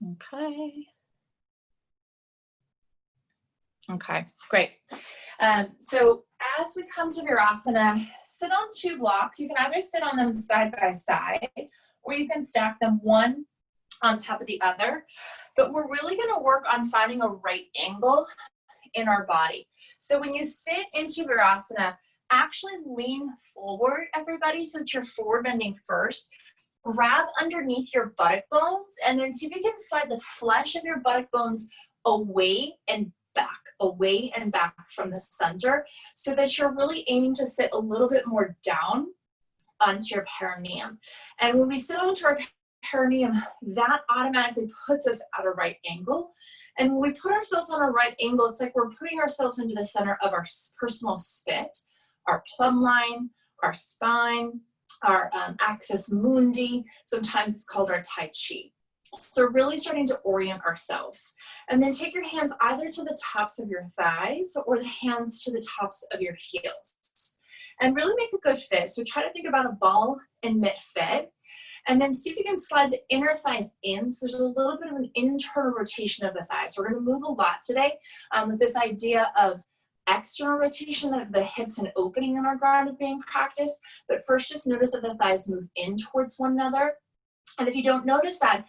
Okay. Okay, great. So as we come to Virasana, sit on two blocks. You can either sit on them side by side, or you can stack them one on top of the other. But we're really going to work on finding a right angle in our body. So when you sit into Virasana, actually lean forward, everybody, so that you're forward bending first. Grab underneath your buttock bones, and then see if you can slide the flesh of your buttock bones away and back from the center, so that you're really aiming to sit a little bit more down onto your perineum. And when we sit onto our perineum, that automatically puts us at a right angle. And when we put ourselves on a right angle, it's like we're putting ourselves into the center of our personal spit, our plumb line, our spine, our axis mundi. Sometimes it's called our tai chi. So really starting to orient ourselves. And then take your hands either to the tops of your thighs or the hands to the tops of your heels. And really make a good fit. So try to think about a ball and mitt fit. And then see if you can slide the inner thighs in. So there's a little bit of an internal rotation of the thighs. So we're going to move a lot today with this idea of external rotation of the hips and opening in our grounded being practice. But first, just notice that the thighs move in towards one another. And if you don't notice that,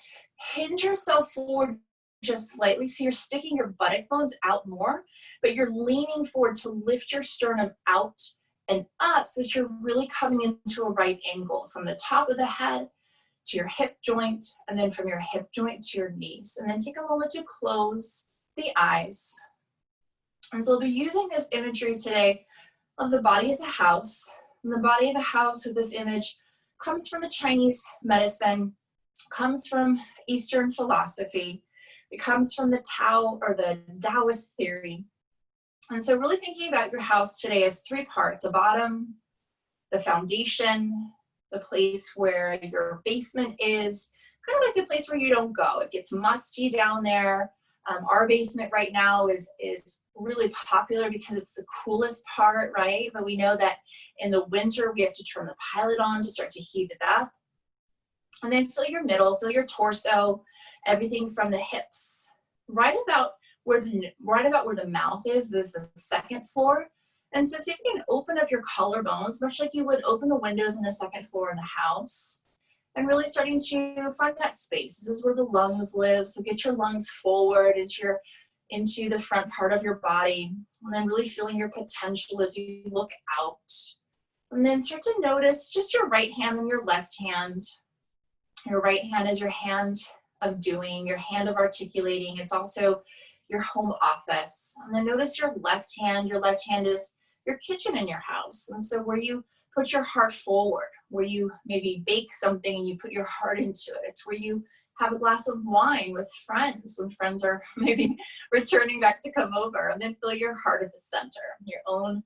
hinge yourself forward just slightly. So you're sticking your buttock bones out more, but you're leaning forward to lift your sternum out and up so that you're really coming into a right angle from the top of the head to your hip joint, and then from your hip joint to your knees. And then take a moment to close the eyes. And so we'll be using this imagery today of the body as a house. And the body of a house with this image comes from the Chinese medicine, comes from Eastern philosophy. It comes from the Tao or the Taoist theory. And so really thinking about your house today as three parts: a bottom, the foundation, the place where your basement is, kind of like the place where you don't go. It gets musty down there. Our basement right now is really popular because it's the coolest part, right? But we know that in the winter, we have to turn the pilot on to start to heat it up. And then feel your middle, feel your torso, everything from the hips. Right about where the mouth is, this is the second floor. And so see if you can open up your collarbones, much like you would open the windows in a second floor in the house. And really starting to find that space. This is where the lungs live. So get your lungs forward into the front part of your body. And then really feeling your potential as you look out. And then start to notice just your right hand and your left hand. Your right hand is your hand of doing, your hand of articulating. It's also your home office. And then notice your left hand. Your left hand is your kitchen in your house. And so where you put your heart forward, where you maybe bake something and you put your heart into it. It's where you have a glass of wine with friends when friends are maybe returning back to come over. And then feel your heart at the center, your own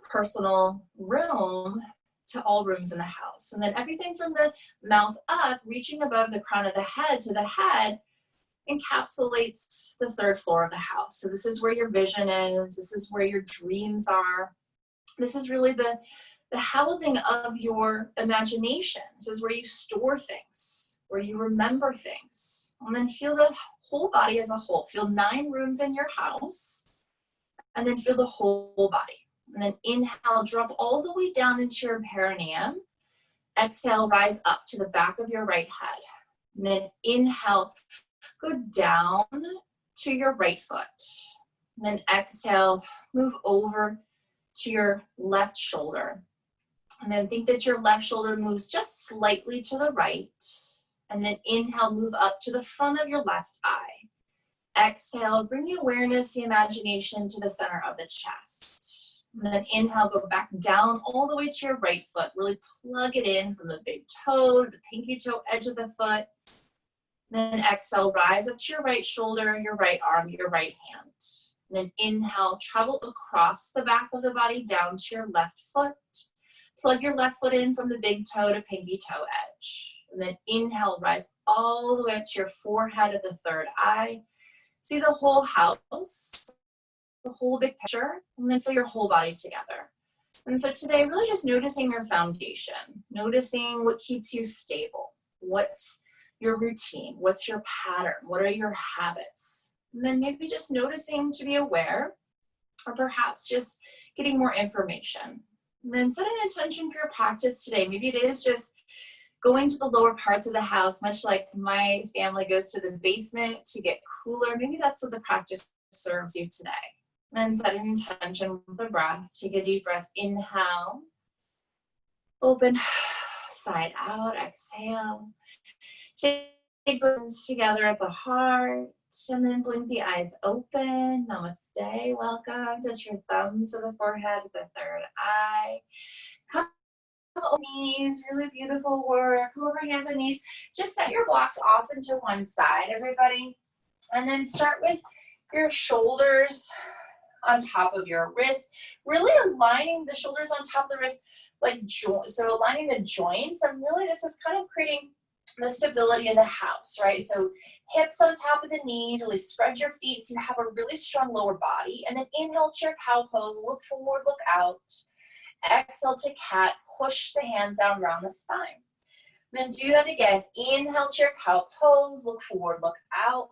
personal room to all rooms in the house. And then everything from the mouth up, reaching above the crown of the head to the head, encapsulates the third floor of the house. So this is where your vision is. This is where your dreams are. This is really the housing of your imagination. This is where you store things, where you remember things. And then feel the whole body as a whole. Feel 9 rooms in your house, and then feel the whole body. And then inhale, drop all the way down into your perineum. Exhale, rise up to the back of your right head. And then inhale, go down to your right foot. And then exhale, move over to your left shoulder. And then think that your left shoulder moves just slightly to the right. And then inhale, move up to the front of your left eye. Exhale, bring the awareness, the imagination to the center of the chest. And then inhale, go back down all the way to your right foot. Really plug it in from the big toe to the pinky toe edge of the foot. Then exhale, rise up to your right shoulder, your right arm, your right hand. And then inhale, travel across the back of the body down to your left foot. Plug your left foot in from the big toe to pinky toe edge. And then inhale, rise all the way up to your forehead of the third eye. See the whole house, the whole big picture, and then feel your whole body together. And so today, really just noticing your foundation, noticing what keeps you stable, what's your routine? What's your pattern? What are your habits? And then maybe just noticing to be aware, or perhaps just getting more information. And then set an intention for your practice today. Maybe it is just going to the lower parts of the house, much like my family goes to the basement to get cooler. Maybe that's what the practice serves you today. And then set an intention with the breath. Take a deep breath. Inhale. Open. Side out. Exhale. Take breaths together at the heart. And then blink the eyes open. Namaste. Welcome. Touch your thumbs to the forehead with the third eye. Come on knees. Really beautiful work. Come over hands and knees. Just set your blocks off into one side, everybody. And then start with your shoulders on top of your wrist, really aligning the shoulders on top of the wrist, like so aligning the joints. And really this is kind of creating the stability of the house, right? So hips on top of the knees, really spread your feet so you have a really strong lower body. And then inhale to your cow pose, look forward, look out. Exhale to cat, push the hands down around the spine. Then do that again. Inhale to your cow pose, look forward, look out.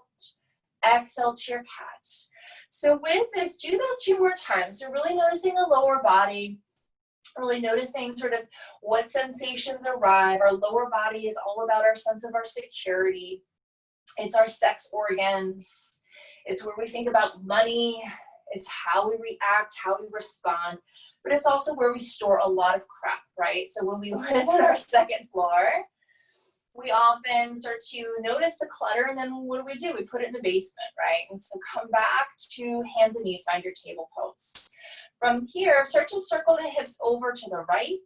Exhale to your cat. So with this, do that 2 more times. So really noticing the lower body, really noticing sort of what sensations arrive. Our lower body is all about our sense of our security. It's our sex organs. It's where we think about money. It's how we react, how we respond. But it's also where we store a lot of crap, right? So when we live on our second floor, we often start to notice the clutter, and then what do? We put it in the basement, right? And so come back to hands and knees, find your table pose. From here, start to circle the hips over to the right.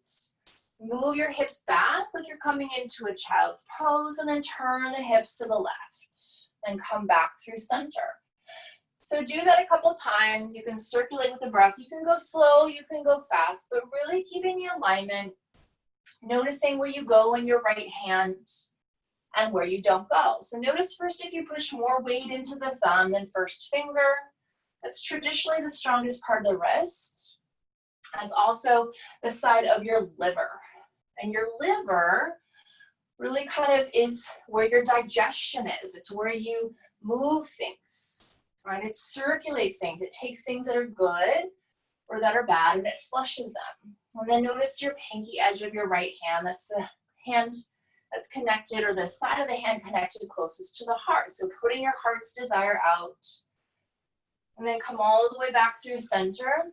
Move your hips back like you're coming into a child's pose, and then turn the hips to the left. Then come back through center. So do that a couple times. You can circulate with the breath. You can go slow, you can go fast, but really keeping the alignment. Noticing where you go in your right hand and where you don't go. So notice first if you push more weight into the thumb than first finger. That's traditionally the strongest part of the wrist. That's also the side of your liver. And your liver really kind of is where your digestion is. It's where you move things, right? It circulates things. It takes things that are good or that are bad and it flushes them. And then notice your pinky edge of your right hand. That's the hand that's connected, or the side of the hand connected closest to the heart. So putting your heart's desire out. And then come all the way back through center.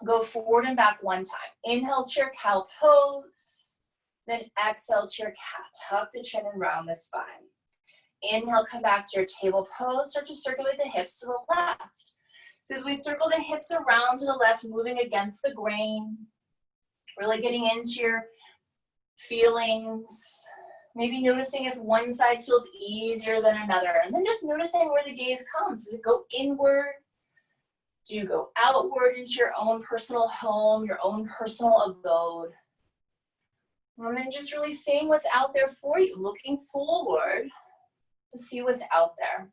Go forward and back 1 time. Inhale to your cow pose. Then exhale to your cat. Tuck the chin and round the spine. Inhale, come back to your table pose. Start to circulate the hips to the left. So as we circle the hips around to the left, moving against the grain, really getting into your feelings, maybe noticing if one side feels easier than another, and then just noticing where the gaze comes. Does it go inward? Do you go outward into your own personal home, your own personal abode? And then just really seeing what's out there for you, looking forward to see what's out there.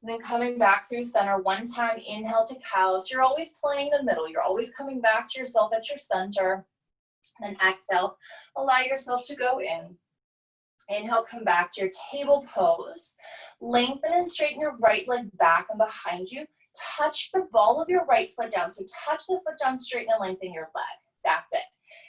And then coming back through center 1 time, inhale to cow. So you're always playing the middle. You're always coming back to yourself at your center. Then exhale, allow yourself to go in. Inhale, come back to your table pose. Lengthen and straighten your right leg back and behind you. Touch the ball of your right foot down. So touch the foot down, straighten and lengthen your leg. That's it.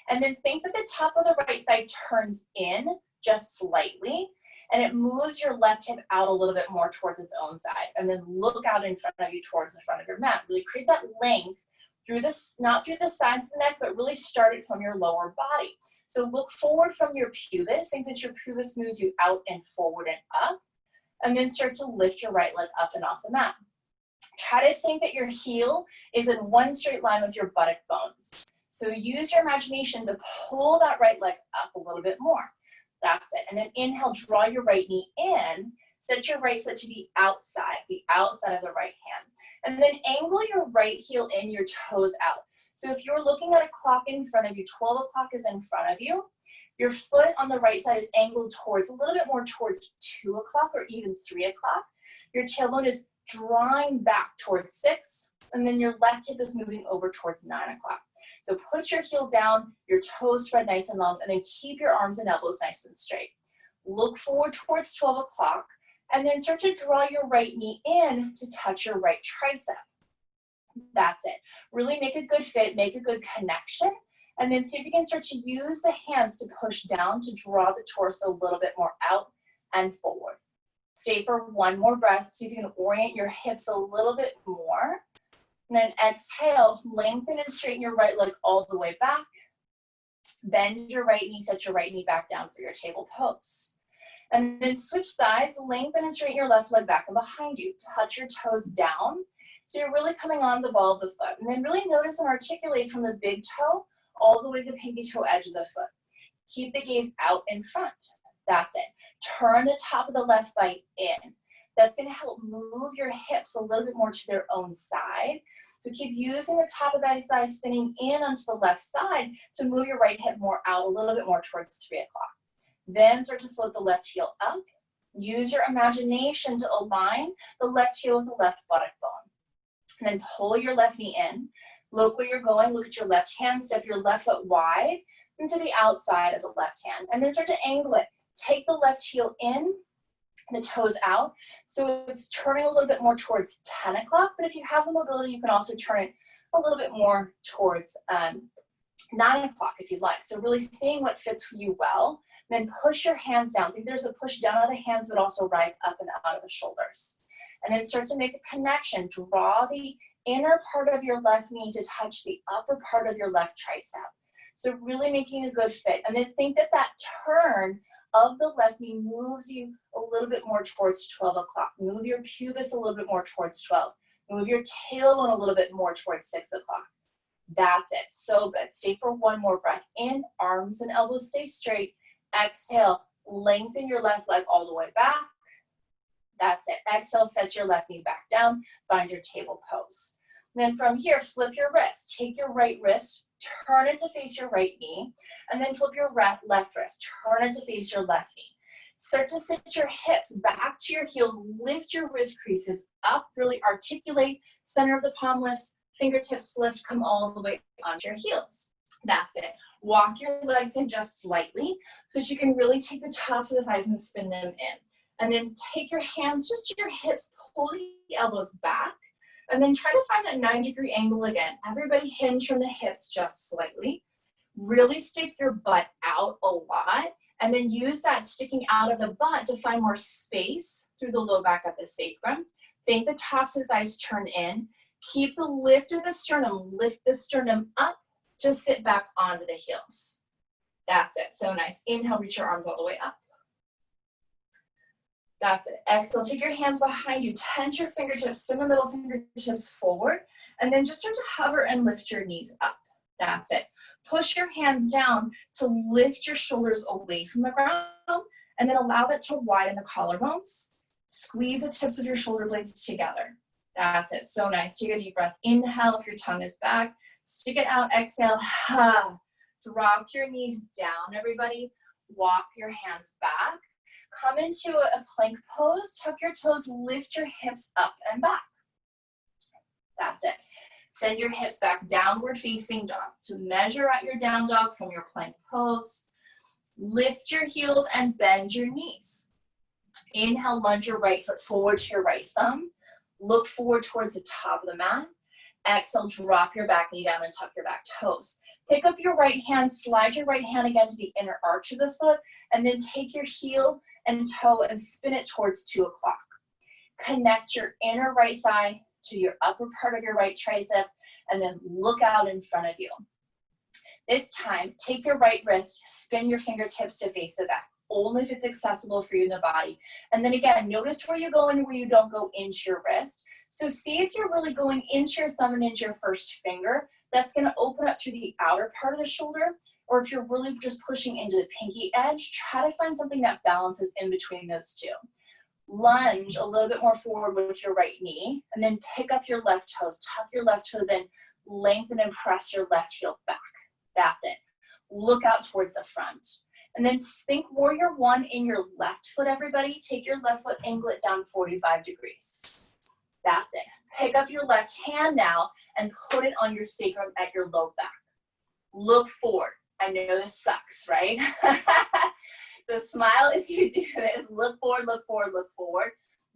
And then think that the top of the right thigh turns in just slightly. And it moves your left hip out a little bit more towards its own side. And then look out in front of you towards the front of your mat. Really create that length through this, not through the sides of the neck, but really start it from your lower body. So look forward from your pubis. Think that your pubis moves you out and forward and up. And then start to lift your right leg up and off the mat. Try to think that your heel is in one straight line with your buttock bones. So use your imagination to pull that right leg up a little bit more. That's it. And then inhale, draw your right knee in, set your right foot to the outside of the right hand. And then angle your right heel in, your toes out. So if you're looking at a clock in front of you, 12 o'clock is in front of you, your foot on the right side is angled towards, a little bit more towards 2 o'clock or even 3 o'clock. Your tailbone is drawing back towards 6, and then your left hip is moving over towards 9 o'clock. So put your heel down, your toes spread nice and long, and then keep your arms and elbows nice and straight. Look forward towards 12 o'clock, and then start to draw your right knee in to touch your right tricep. That's it. Really make a good fit, make a good connection, and then see if you can start to use the hands to push down to draw the torso a little bit more out and forward. Stay for one more breath so you can orient your hips a little bit more. And then exhale, lengthen and straighten your right leg all the way back. Bend your right knee, set your right knee back down for your table pose. And then switch sides, lengthen and straighten your left leg back and behind you. Touch your toes down. So you're really coming on the ball of the foot. And then really notice and articulate from the big toe all the way to the pinky toe edge of the foot. Keep the gaze out in front. That's it. Turn the top of the left thigh in. That's going to help move your hips a little bit more to their own side. So keep using the top of the thigh spinning in onto the left side to move your right hip more out, a little bit more towards 3 o'clock. Then start to float the left heel up. Use your imagination to align the left heel with the left buttock bone. And then pull your left knee in. Look where you're going. Look at your left hand. Step your left foot wide into the outside of the left hand. And then start to angle it. Take the left heel in, the toes out. So it's turning a little bit more towards 10 o'clock. But if you have the mobility, you can also turn it a little bit more towards 9 o'clock if you'd like. So really seeing what fits you well. Then push your hands down. I think there's a push down of the hands, but also rise up and out of the shoulders. And then start to make a connection. Draw the inner part of your left knee to touch the upper part of your left tricep. So really making a good fit. And then think that that turn of the left knee moves you a little bit more towards 12 o'clock. Move your pubis a little bit more towards 12. Move your tailbone a little bit more towards 6 o'clock. That's it. So good. Stay for one more breath. In, arms and elbows stay straight. Exhale, lengthen your left leg all the way back. That's it. Exhale, set your left knee back down. Find your table pose. Then from here, flip your wrist. Take your right wrist, turn it to face your right knee, and then flip your left wrist. Turn it to face your left knee. Start to sit your hips back to your heels. Lift your wrist creases up. Really articulate. Center of the palm lifts. Fingertips lift. Come all the way onto your heels. That's it. Walk your legs in just slightly so that you can really take the tops of the thighs and spin them in. And then take your hands just to your hips, pull the elbows back, and then try to find that 90-degree angle again. Everybody hinge from the hips just slightly. Really stick your butt out a lot, and then use that sticking out of the butt to find more space through the low back of the sacrum. Think the tops of the thighs turn in. Keep the lift of the sternum. Lift the sternum up. Just sit back onto the heels. That's it. So nice. Inhale, reach your arms all the way up. That's it. Exhale, take your hands behind you. Tense your fingertips, spin the middle fingertips forward, and then just start to hover and lift your knees up. That's it. Push your hands down to lift your shoulders away from the ground, and then allow that to widen the collarbones. Squeeze the tips of your shoulder blades together. That's it. So nice. Take a deep breath. Inhale if your tongue is back. Stick it out. Exhale. Drop your knees down, everybody. Walk your hands back. Come into a plank pose. Tuck your toes. Lift your hips up and back. That's it. Send your hips back, downward facing dog. So measure out your down dog from your plank pose. Lift your heels and bend your knees. Inhale, lunge your right foot forward to your right thumb. Look forward towards the top of the mat. Exhale, drop your back knee down and tuck your back toes. Pick up your right hand, slide your right hand again to the inner arch of the foot, and then take your heel and toe and spin it towards 2 o'clock. Connect your inner right thigh to your upper part of your right tricep, and then look out in front of you. This time, take your right wrist, spin your fingertips to face the back, only if it's accessible for you in the body. And then again, notice where you go and where you don't go into your wrist. So see if you're really going into your thumb and into your first finger. That's going to open up through the outer part of the shoulder. Or if you're really just pushing into the pinky edge, try to find something that balances in between those two. Lunge a little bit more forward with your right knee, and then pick up your left toes. Tuck your left toes in, lengthen and press your left heel back. That's it. Look out towards the front. And then think warrior one in your left foot, everybody. Take your left foot, angle it down 45 degrees. That's it. Pick up your left hand now and put it on your sacrum at your low back. Look forward. I know this sucks, right? So smile as you do this. Look forward, look forward, look forward.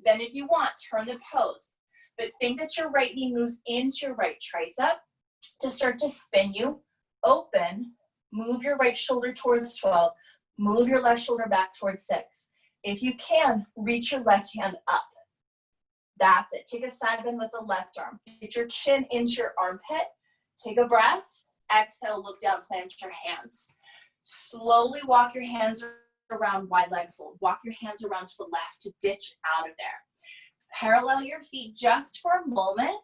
Then if you want, turn the pose. But think that your right knee moves into your right tricep to start to spin you. Open, move your right shoulder towards 12. Move your left shoulder back towards 6. If you can, reach your left hand up. That's it. Take a side bend with the left arm. Get your chin into your armpit. Take a breath. Exhale, look down, plant your hands. Slowly walk your hands around, wide leg fold. Walk your hands around to the left to ditch out of there. Parallel your feet just for a moment.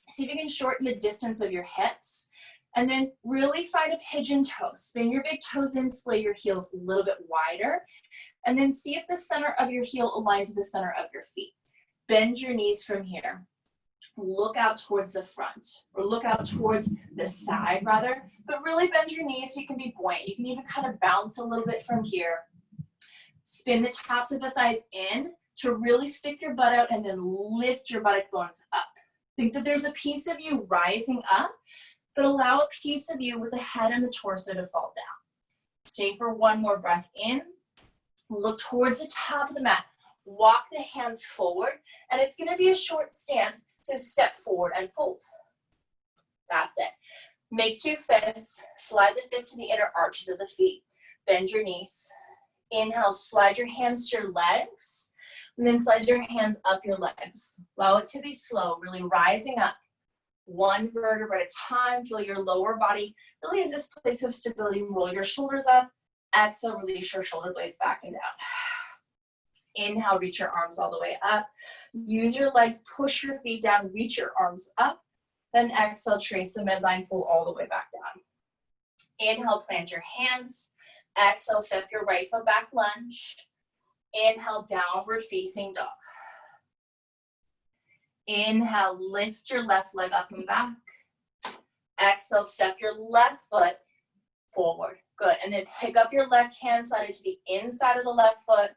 See if you can shorten the distance of your hips. And then really find a pigeon toe. Spin your big toes in, splay your heels a little bit wider. And then see if the center of your heel aligns with the center of your feet. Bend your knees from here. Look out towards the front, or look out towards the side rather, but really bend your knees so you can be buoyant. You can even kind of bounce a little bit from here. Spin the tops of the thighs in to really stick your butt out and then lift your buttock bones up. Think that there's a piece of you rising up, but allow a piece of you with the head and the torso to fall down. Stay for one more breath in. Look towards the top of the mat. Walk the hands forward, and it's going to be a short stance, so step forward and fold. That's it. Make 2 fists. Slide the fists to the inner arches of the feet. Bend your knees. Inhale, slide your hands to your legs, and then slide your hands up your legs. Allow it to be slow, really rising up. One vertebra at a time. Feel your lower body really as this place of stability. Roll your shoulders up. Exhale, release your shoulder blades back and down. Inhale, reach your arms all the way up. Use your legs, push your feet down, reach your arms up. Then exhale, trace the midline, fold all the way back down. Inhale, plant your hands. Exhale, step your right foot back, lunge. Inhale, downward facing dog. Inhale, lift your left leg up and back. Exhale, step your left foot forward. Good, and then pick up your left hand, slide it to the inside of the left foot.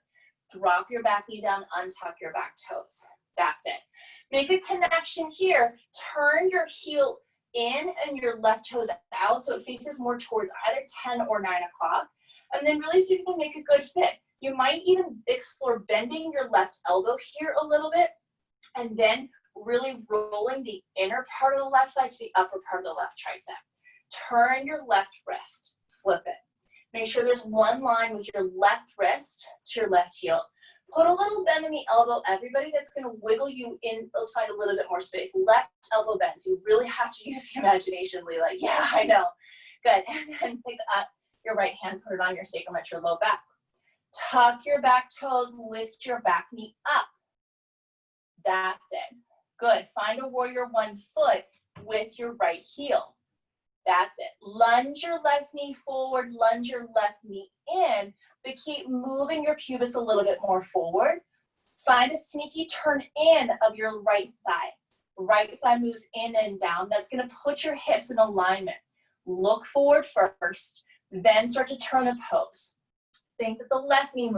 Drop your back knee down, untuck your back toes. That's it. Make a connection here. Turn your heel in and your left toes out so it faces more towards either 10 or 9 o'clock. And then really see if you can make a good fit. You might even explore bending your left elbow here a little bit and then really rolling the inner part of the left thigh to the upper part of the left tricep. Turn your left wrist, flip it. Make sure there's one line with your left wrist to your left heel. Put a little bend in the elbow. Everybody, that's going to wiggle you in, let's find a little bit more space. Left elbow bends. You really have to use your imagination, Leela. Yeah, I know. Good. And then pick up your right hand, put it on your sacrum at your low back. Tuck your back toes, lift your back knee up. That's it. Good. Find a warrior 1 foot with your right heel. That's it. Lunge your left knee forward, lunge your left knee in, but keep moving your pubis a little bit more forward. Find a sneaky turn in of your right thigh. Right thigh moves in and down. That's going to put your hips in alignment. Look forward first, then start to turn the pose. Think that the left knee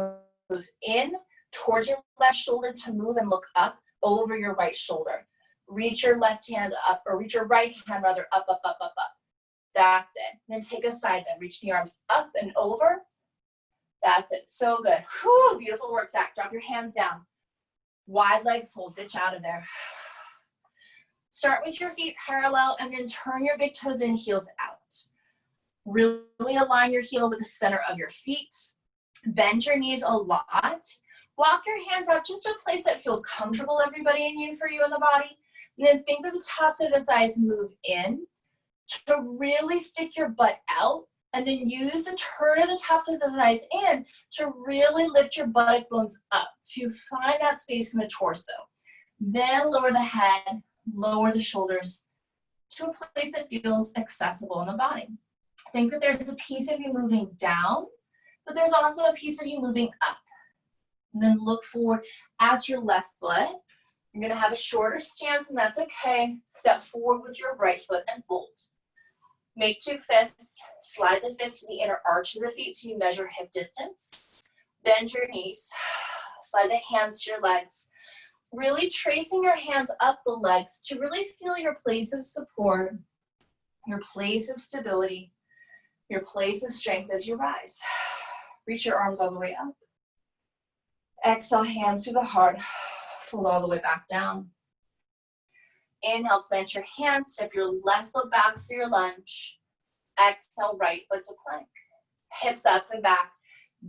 moves in towards your left shoulder to move and look up over your right shoulder. Reach your left hand up, or reach your right hand rather, up, up, up, up, up. That's it. Then take a side bend. Reach the arms up and over. That's it. So good. Whew, beautiful work, Zach. Drop your hands down. Wide leg fold. Ditch out of there. Start with your feet parallel and then turn your big toes in, heels out. Really align your heel with the center of your feet. Bend your knees a lot. Walk your hands out just to a place that feels comfortable, everybody, and you, for you in the body. And then think that the tops of the thighs move in. To really stick your butt out, and then use the turn of the tops of the thighs in to really lift your buttock bones up to find that space in the torso. Then lower the head, lower the shoulders to a place that feels accessible in the body. Think that there's a piece of you moving down, but there's also a piece of you moving up. And then look forward at your left foot. You're going to have a shorter stance, and that's okay. Step forward with your right foot and fold. Make 2 fists. Slide the fists to the inner arch of the feet so you measure hip distance. Bend your knees. Slide the hands to your legs. Really tracing your hands up the legs to really feel your place of support, your place of stability, your place of strength as you rise. Reach your arms all the way up. Exhale, hands to the heart. Fold all the way back down. Inhale, plant your hands, step your left foot back for your lunge. Exhale, right foot to plank. Hips up and back,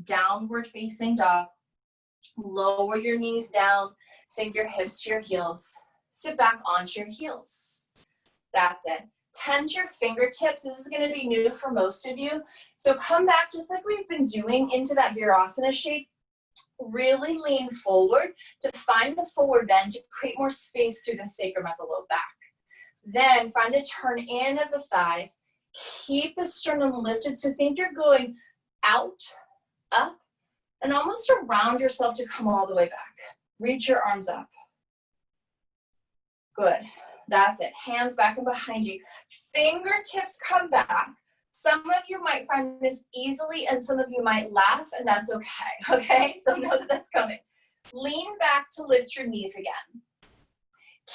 downward facing dog. Lower your knees down, sink your hips to your heels. Sit back onto your heels. That's it. Tend to your fingertips. This is going to be new for most of you. So come back just like we've been doing into that Virasana shape. Really lean forward to find the forward bend to create more space through the sacrum at the low back. Then find a turn in of the thighs. Keep the sternum lifted. So think you're going out, up, and almost around yourself to come all the way back. Reach your arms up. Good. That's it. Hands back and behind you. Fingertips come back. Some of you might find this easily and some of you might laugh, and that's okay, okay? So know that that's coming. Lean back to lift your knees again.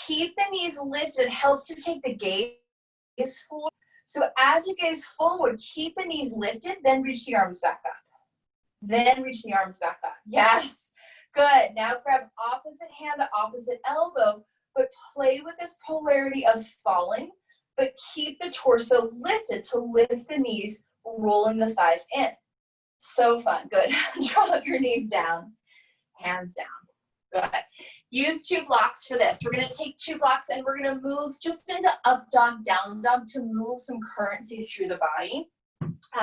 Keep the knees lifted. It helps to take the gaze forward. So as you gaze forward, keep the knees lifted, then reach the arms back up. Then reach the arms back up. Yes. Good. Now grab opposite hand to opposite elbow, but play with this polarity of falling, but keep the torso lifted to lift the knees, rolling the thighs in. So fun. Good. Drop your knees down, hands down. Good. Use 2 blocks for this. We're going to take 2 blocks and we're going to move just into up dog, down dog to move some currency through the body.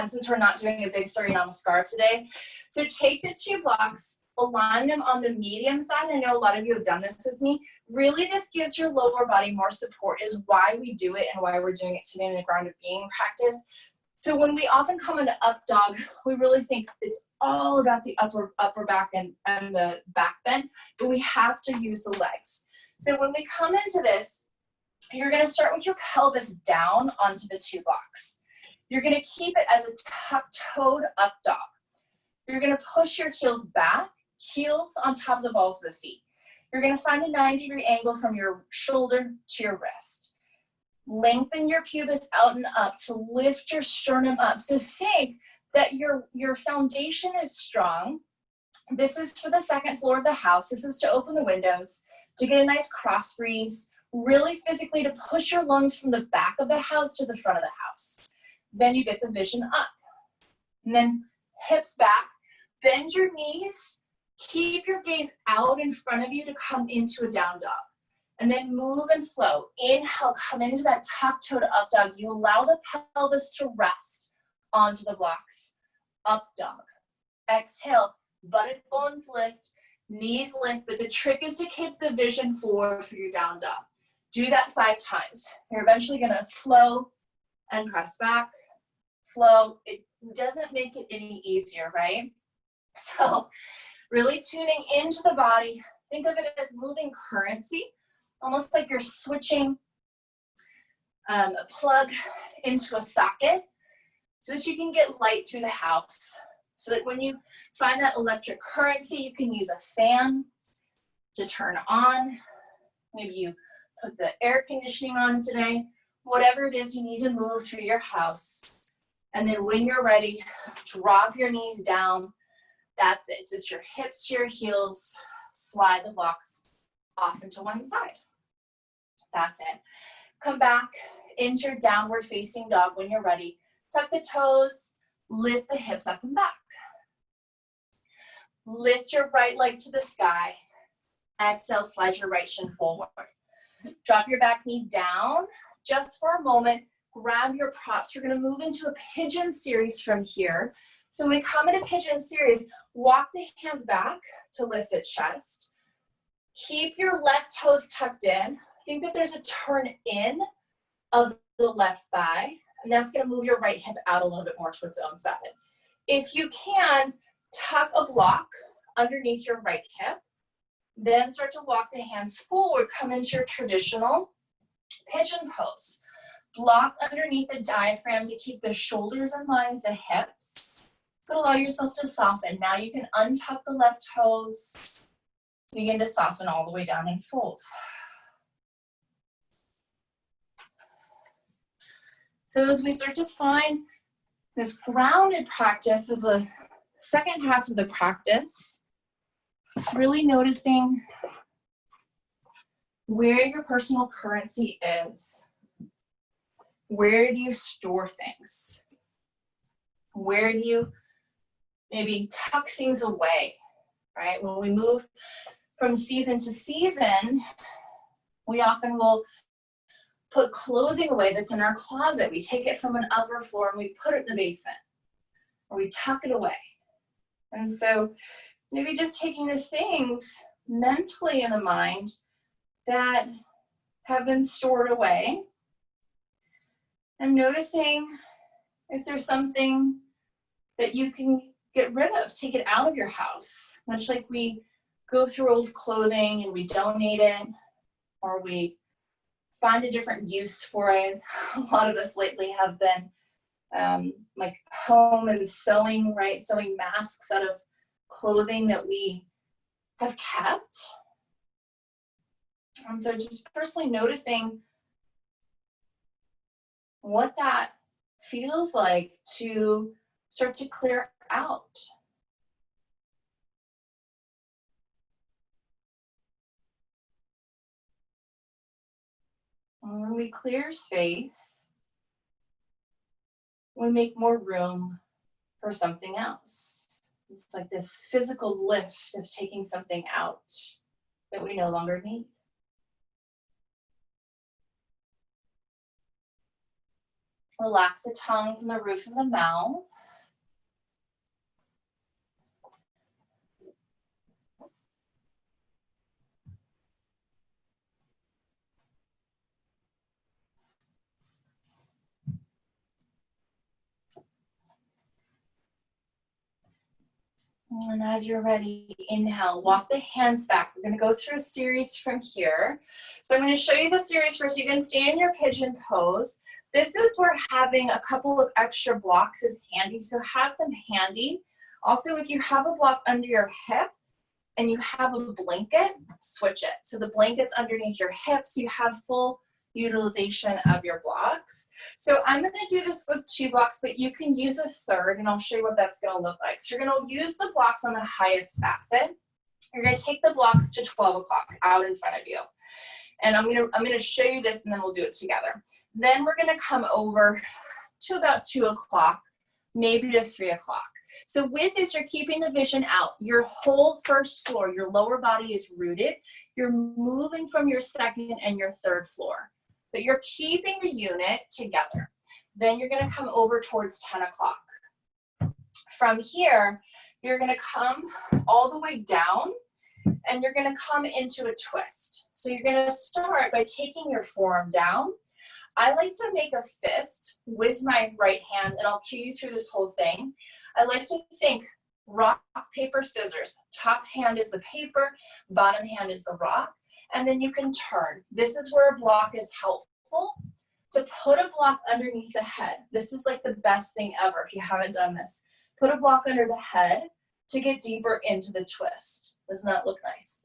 Since we're not doing a big Surya Namaskar today. So take the 2 blocks, align them on the medium side. I know a lot of you have done this with me. Really, this gives your lower body more support is why we do it and why we're doing it today in the grounded being practice. So when we often come into up dog, we really think it's all about the upper back and the back bend, but we have to use the legs. So when we come into this, you're going to start with your pelvis down onto the 2 blocks. You're going to keep it as a tuck-toed up dog. You're going to push your heels back, heels on top of the balls of the feet. You're going to find a 90-degree angle from your shoulder to your wrist. Lengthen your pubis out and up to lift your sternum up. So think that your foundation is strong. This is for the 2nd floor of the house. This is to open the windows, to get a nice cross breeze, really physically to push your lungs from the back of the house to the front of the house. Then you get the vision up. And then hips back, bend your knees, keep your gaze out in front of you to come into a down dog. And then move and flow. Inhale, come into that tuck-toed up dog. You allow the pelvis to rest onto the blocks. Up dog. Exhale, buttock bones lift, knees lift, but the trick is to keep the vision forward for your down dog. Do that 5 times. You're eventually gonna flow and press back, flow. It doesn't make it any easier, right? So really tuning into the body. Think of it as moving currency. Almost like you're switching a plug into a socket so that you can get light through the house. So that when you find that electric currency, you can use a fan to turn on. Maybe you put the air conditioning on today. Whatever it is you need to move through your house. And then when you're ready, drop your knees down. That's it. So it's your hips to your heels. Slide the blocks off into one side. That's it. Come back into your downward facing dog when you're ready. Tuck the toes, lift the hips up and back. Lift your right leg to the sky. Exhale, slide your right shin forward. Drop your back knee down just for a moment. Grab your props. You're going to move into a pigeon series from here. So when we come into pigeon series, walk the hands back to lift the chest. Keep your left toes tucked in. Think that there's a turn in of the left thigh, and that's going to move your right hip out a little bit more towards its own side. If you can, tuck a block underneath your right hip, then start to walk the hands forward, come into your traditional pigeon pose. Block underneath the diaphragm to keep the shoulders in line with the hips, but allow yourself to soften. Now you can untuck the left toes, begin to soften all the way down and fold. So as we start to find this grounded practice as a second half of the practice, really noticing where your personal currency is. Where do you store things? Where do you maybe tuck things away, right? When we move from season to season, we often will put clothing away that's in our closet. We take it from an upper floor and we put it in the basement, or we tuck it away. And so maybe just taking the things mentally in the mind that have been stored away and noticing if there's something that you can get rid of, take it out of your house. Much like we go through old clothing and we donate it, or we find a different use for it. A lot of us lately have been like home and sewing, right? Sewing masks out of clothing that we have kept. And so just personally noticing what that feels like to start to clear out. And when we clear space, we make more room for something else. It's like this physical lift of taking something out that we no longer need. Relax the tongue from the roof of the mouth. And as you're ready, inhale, walk the hands back. We're gonna go through a series from here. So I'm gonna show you the series first. You can stay in your pigeon pose. This is where having a couple of extra blocks is handy, so have them handy. Also, if you have a block under your hip and you have a blanket, switch it. So the blanket's underneath your hips, you have full utilization of your blocks. So I'm gonna do this with 2 blocks, but you can use a third, and I'll show you what that's gonna look like. So you're gonna use the blocks on the highest facet. You're gonna take the blocks to 12 o'clock out in front of you. And I'm gonna show you this and then we'll do it together. Then we're gonna come over to about 2 o'clock, maybe to 3 o'clock. So with this, you're keeping the vision out. Your whole first floor, your lower body is rooted. You're moving from your second and your third floor, but you're keeping the unit together. Then you're gonna come over towards 10 o'clock. From here, you're gonna come all the way down and you're gonna come into a twist. So you're gonna start by taking your forearm down. I like to make a fist with my right hand, and I'll cue you through this whole thing. I like to think rock, paper, scissors. Top hand is the paper, bottom hand is the rock, and then you can turn. This is where a block is helpful, to put a block underneath the head. This is like the best thing ever if you haven't done this. Put a block under the head to get deeper into the twist. Does not look nice.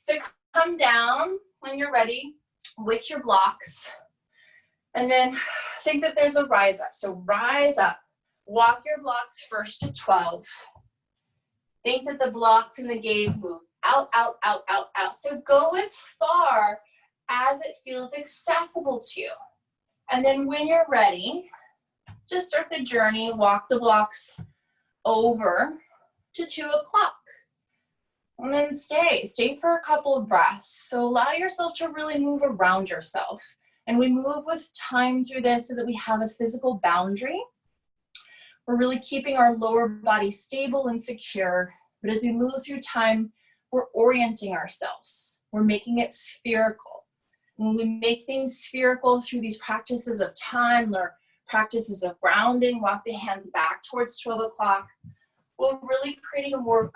So come down when you're ready with your blocks, and then think that there's a rise up. So rise up, walk your blocks first to 12. Think that the blocks and the gaze move out, out, out, out, out. So go as far as it feels accessible to you. And then when you're ready, just start the journey, walk the blocks over to 2 o'clock. And then stay for a couple of breaths. So allow yourself to really move around yourself. And we move with time through this so that we have a physical boundary. We're really keeping our lower body stable and secure. But as we move through time, we're orienting ourselves. We're making it spherical. When we make things spherical through these practices of time or practices of grounding, walk the hands back towards 12 o'clock, we're really creating a more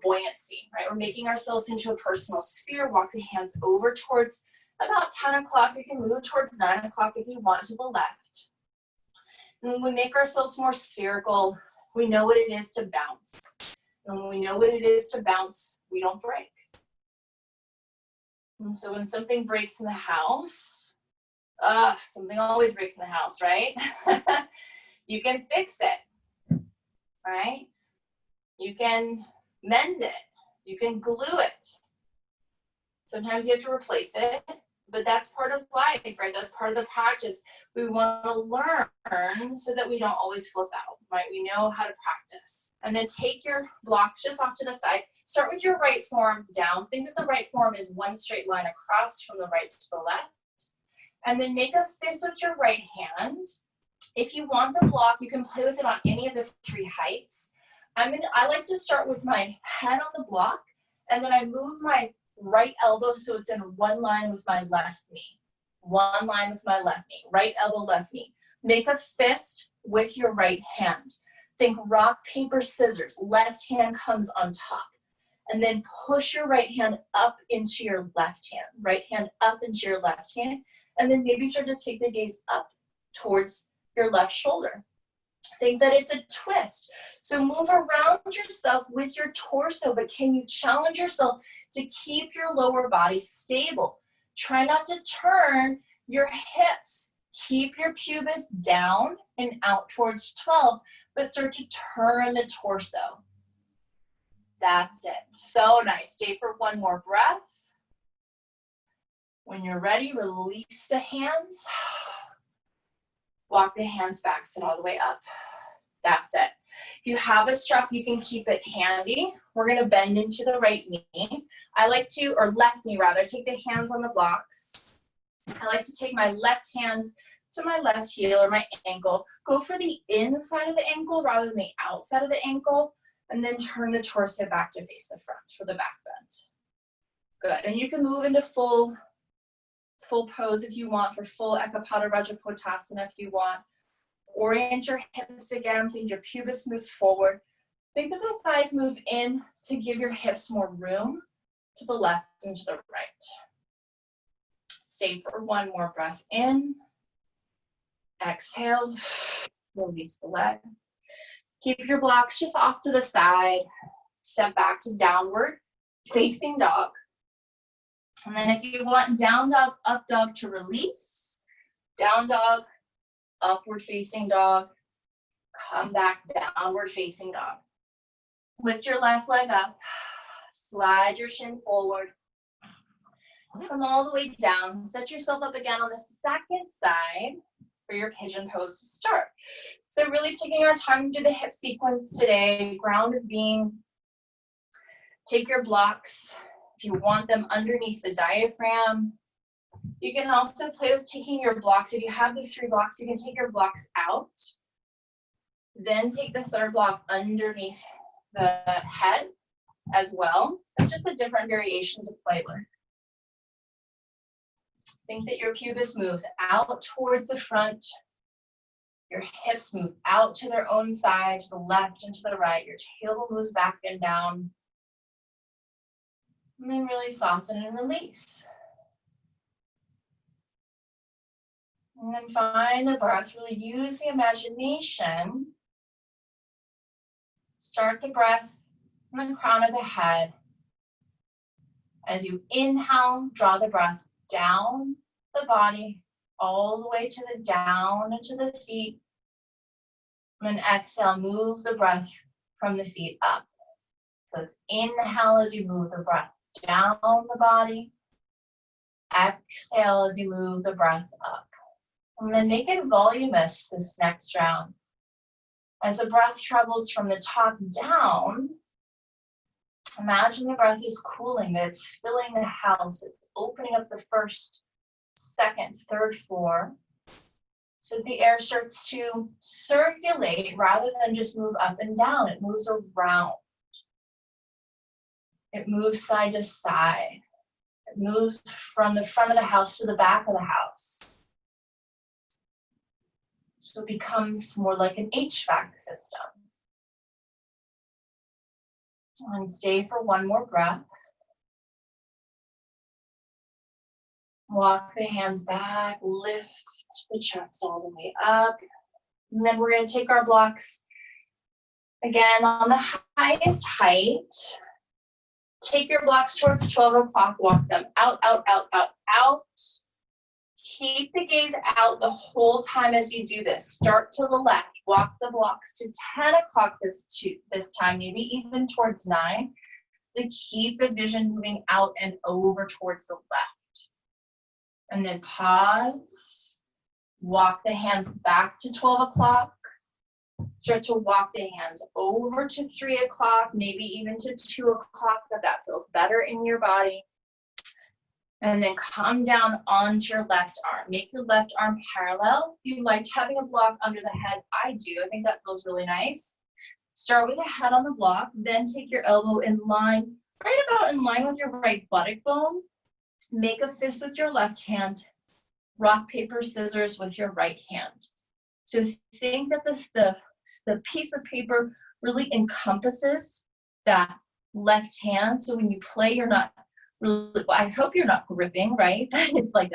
buoyancy, right? We're making ourselves into a personal sphere. Walk the hands over towards about 10 o'clock. You can move towards 9 o'clock if you want to the left. And when we make ourselves more spherical, we know what it is to bounce. And when we know what it is to bounce, we don't break. And so when something breaks in the house, something always breaks in the house, right? You can fix it. right? You can mend it. You can glue it. Sometimes you have to replace it, but that's part of life, right? That's part of the practice. We want to learn so that we don't always flip out, right? We know how to practice. And then take your blocks just off to the side. Start with your right forearm down. Think that the right forearm is one straight line across from the right to the left. And then make a fist with your right hand. If you want the block, you can play with it on any of the 3 heights. I like to start with my head on the block, and then I move my right elbow so it's in one line with my left knee. One line with my left knee. Right elbow, left knee. Make a fist with your right hand. Think rock, paper, scissors. Left hand comes on top. And then push your right hand up into your left hand. Right hand up into your left hand. And then maybe start to take the gaze up towards your left shoulder. Think that it's a twist. So move around yourself with your torso, but can you challenge yourself to keep your lower body stable? Try not to turn your hips. Keep your pubis down and out towards 12, but start to turn the torso. That's it. So nice. Stay for one more breath. When you're ready, release the hands. Walk the hands back, sit all the way up. That's it. If you have a strap, you can keep it handy. We're gonna bend into the right knee. I like to, or left knee rather, take the hands on the blocks. I like to take my left hand to my left heel or my ankle. Go for the inside of the ankle rather than the outside of the ankle, and then turn the torso back to face the front for the back bend. Good, and you can move into full pose if you want, for full Ekapada Rajaputtasana if you want. Orient your hips again, think your pubis moves forward. Think that the thighs move in to give your hips more room to the left and to the right. Stay for one more breath in. Exhale, release the leg. Keep your blocks just off to the side. Step back to downward facing dog. And then if you want down dog, up dog to release, down dog, upward facing dog, come back, downward facing dog. Lift your left leg up, slide your shin forward, come all the way down, set yourself up again on the second side for your pigeon pose to start. So really taking our time to do the hip sequence today, grounded being, take your blocks, if you want them underneath the diaphragm. You can also play with taking your blocks. If you have the 3 blocks, you can take your blocks out. Then take the third block underneath the head as well. It's just a different variation to play with. Think that your pubis moves out towards the front. Your hips move out to their own side, to the left and to the right. Your tailbone moves back and down. And then really soften and release. And then find the breath, really use the imagination. Start the breath from the crown of the head. As you inhale, draw the breath down the body, all the way to the down and to the feet. And then exhale, move the breath from the feet up. So it's inhale as you move the breath down the body. Exhale as you move the breath up. And then make it voluminous this next round. As the breath travels from the top down, imagine the breath is cooling, that it's filling the house, it's opening up the first, second, third floor. So the air starts to circulate rather than just move up and down, it moves around. It moves side to side. It moves from the front of the house to the back of the house. So it becomes more like an HVAC system. And stay for one more breath. Walk the hands back, lift the chest all the way up. And then we're going to take our blocks again on the highest height. Take your blocks towards 12 o'clock, walk them out, out, out, out, out. Keep the gaze out the whole time as you do this. Start to the left, walk the blocks to 10 o'clock this time, maybe even towards 9. To keep the vision moving out and over towards the left. And then pause, walk the hands back to 12 o'clock. Start to walk the hands over to 3 o'clock, maybe even to 2 o'clock if that feels better in your body. And then come down onto your left arm. Make your left arm parallel. If you liked having a block under the head, I do. I think that feels really nice. Start with the head on the block, then take your elbow in line, right about in line with your right buttock bone. Make a fist with your left hand. Rock, paper, scissors with your right hand. So think that the piece of paper really encompasses that left hand. So when you play, you're not really, well, I hope you're not gripping, right? It's like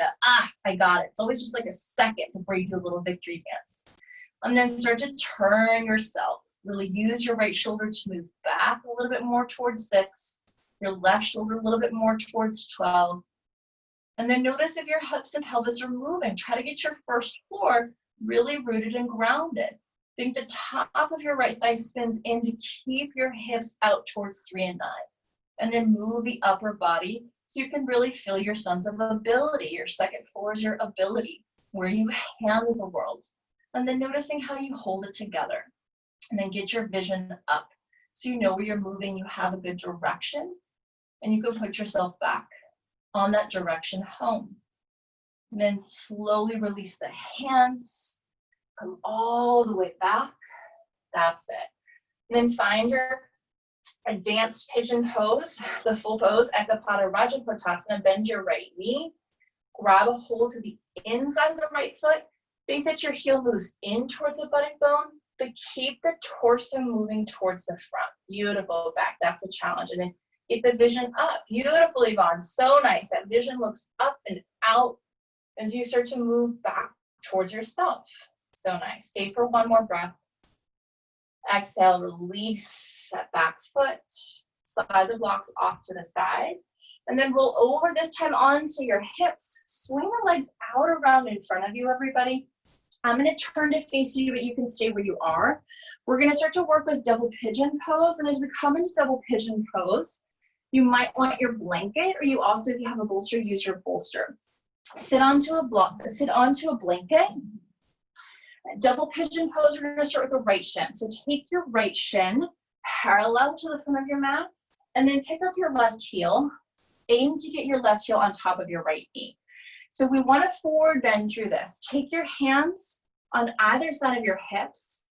I got it. It's always just like a second before you do a little victory dance. And then start to turn yourself. Really use your right shoulder to move back a little bit more towards 6. Your left shoulder a little bit more towards 12. And then notice if your hips and pelvis are moving. Try to get your first floor really rooted and grounded. Think the top of your right thigh spins in to keep your hips out towards 3 and 9. And then move the upper body so you can really feel your sense of ability. Your second floor is your ability, where you handle the world. And then noticing how you hold it together. And then get your vision up so you know where you're moving, you have a good direction, and you can put yourself back on that direction home. And then slowly release the hands, come all the way back. That's it. And then find your advanced pigeon pose, the full pose, Ekapada Rajaputtasana. Bend your right knee, grab a hold to the inside of the right foot. Think that your heel moves in towards the buttock bone, but keep the torso moving towards the front. Beautiful, Zach, that's a challenge. And then get the vision up. Beautiful, Yvonne, so nice. That vision looks up and out as you start to move back towards yourself. So nice. Stay for one more breath. Exhale, release that back foot. Slide the blocks off to the side. And then roll over this time onto your hips. Swing the legs out around in front of you, everybody. I'm going to turn to face you, but you can stay where you are. We're going to start to work with double pigeon pose. And as we come into double pigeon pose, you might want your blanket, or you also, if you have a bolster, use your bolster. Sit onto a blanket. Double pigeon pose, we're going to start with the right shin. So take your right shin parallel to the front of your mat, and then pick up your left heel. Aim to get your left heel on top of your right knee. So we want to forward bend through this. Take your hands on either side of your hips.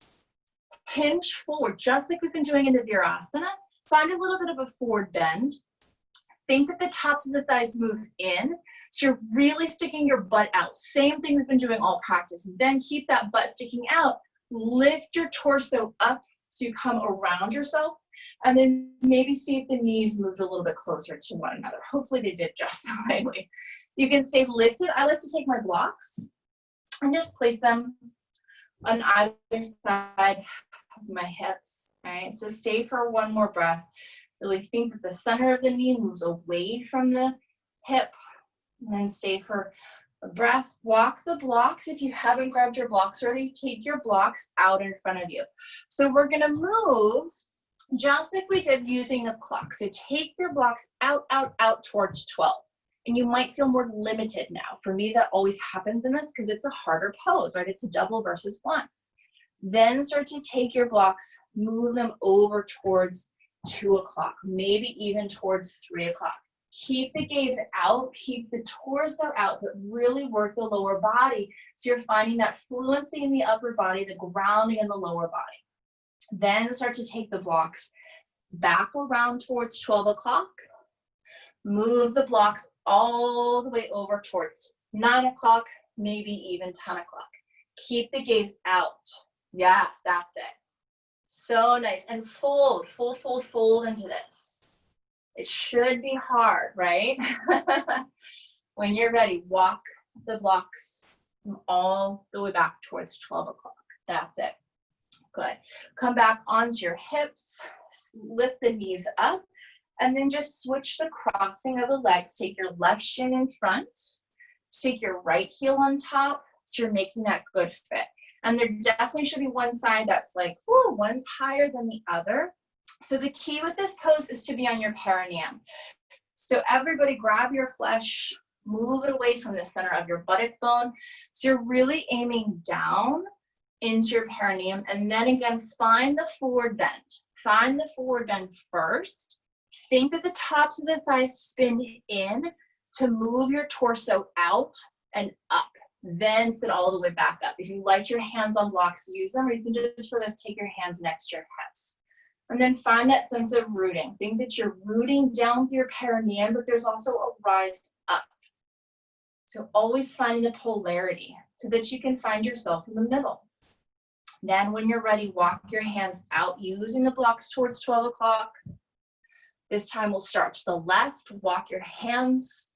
Hinge forward, just like we've been doing in the Virasana. Find a little bit of a forward bend. Think that the tops of the thighs move in. So you're really sticking your butt out. Same thing we've been doing all practice. Then keep that butt sticking out. Lift your torso up so you come around yourself. And then maybe see if the knees moved a little bit closer to one another. Hopefully they did just slightly. You can stay lifted. I like to take my blocks and just place them on either side of my hips. All right, so stay for one more breath. Really think that the center of the knee moves away from the hip. And then stay for a breath. Walk the blocks. If you haven't grabbed your blocks already, take your blocks out in front of you. So we're going to move just like we did using a clock. So take your blocks out towards 12. And you might feel more limited now. For me, that always happens in this because it's a harder pose, right? It's a double versus one. Then start to take your blocks, move them over towards 2 o'clock, maybe even towards 3 o'clock. Keep the gaze out, keep the torso out, but really work the lower body. So you're finding that fluency in the upper body, the grounding in the lower body. Then start to take the blocks back around towards 12 o'clock. Move the blocks all the way over towards 9 o'clock, maybe even 10 o'clock. Keep the gaze out. Yes, that's it. So nice. And fold into this. It should be hard, right? When you're ready, walk the blocks all the way back towards 12 o'clock. That's it. Good. Come back onto your hips, lift the knees up, and then just switch the crossing of the legs. Take your left shin in front, Take your right heel on top, so you're making that good fit. And there definitely should be one side that's like, whoo, one's higher than the other. So the key with this pose is to be on your perineum. So everybody grab your flesh, move it away from the center of your buttock bone. So you're really aiming down into your perineum, and then again, find the forward bend. Find the forward bend first. Think that the tops of the thighs spin in to move your torso out and up. Then sit all the way back up. If you like your hands on blocks, use them, or you can just for this, take your hands next to your hips. And then find that sense of rooting. Think that you're rooting down through your perineum, but there's also a rise up. So always finding the polarity so that you can find yourself in the middle. Then when you're ready, walk your hands out using the blocks towards 12 o'clock. This time we'll start to the left. Walk your hands